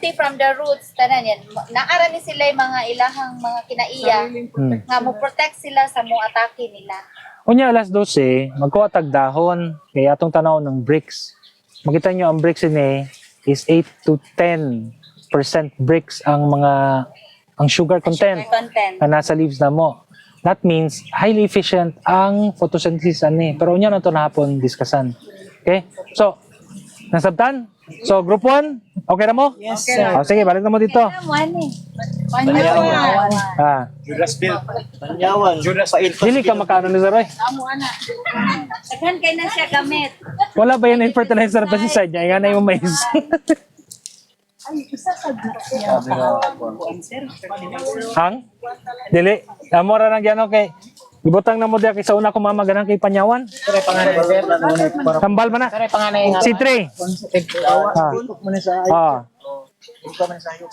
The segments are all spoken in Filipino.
healthy from the roots tanan yan. Naara ni sila yung mga ilahang mga kinaiya nga mo protect sila sa mo atake nila. Unya alas 12, magkuha tag dahon kaya atong tanaw ng bricks. Makita nyo ang bricks ini is 8 to 10% bricks ang sugar content Content. na nasa leaves na mo. That means highly efficient ang photosynthesis ani. Pero unya na to na hapon discussan. Okay? So, nasabtan? So, group 1, okay na mo? Yes, sir. O, sige, balik na mo dito. Panyawan. Ah, Judas Bill. Tanyawan. Judas Pail. dili ka makaano ni Zaroy. Daghan kay na siya gamit. Wala ba yan in fertilizer pesticide niya? Nga na yung mais. Hang? Dili. Amora nang gano kay ibutang na mo diya kay sa una ko mamaganang kay Panyawan. Sir, panganay, sir. Tambal man na. Sir, panganay nga. Si 3. Ah.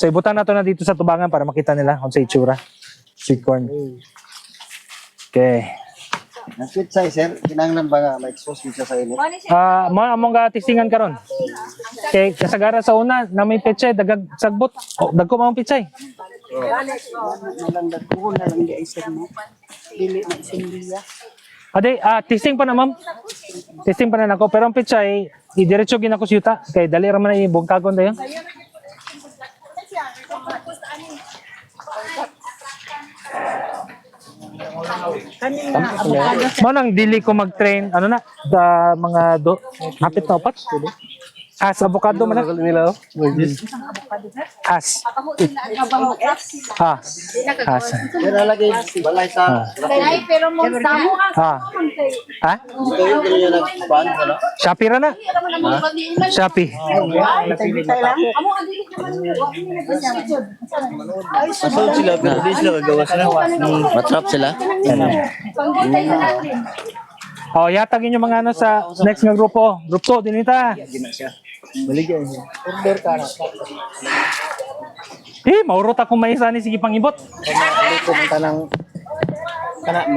So ibutang na to na dito sa tubangan para makita nila kung sa itsura. Sweet corn. Okay. Ang sweet size, sir, kinahanglan ba nga ma-expose dito sa init? Mo among ga testingan karon. Kay kasagara sa una na may pechay dagag sagbot. Dagko mga pechay. Nalang dagko na lang di ay sir mo. Dili na isindiya. Ade, testing pa na ma'am. Testing pa na nako pero ang pechay idiretso gina ko siyuta kay dali ra man ibong kagon dayon. Manang dili ko mag-train ano na mga hapit na upat. As avocado man na nila. As. As. Pero lagi, balay sa... Ay, pero mo samo Ha? Ha? Ito yung ganyan nag-pan, ano? Shopee ra na. Shopee. Bitay lang. Masod sila, pero di sila gagawa sila. Matrap sila? Oh, yatag inyo mga ano sa next nga grupo. Group 2 dinita. Baligyan siya. Order ka na. Maurot akong maisa ni sige pangibot. Pumunta ng... Kana,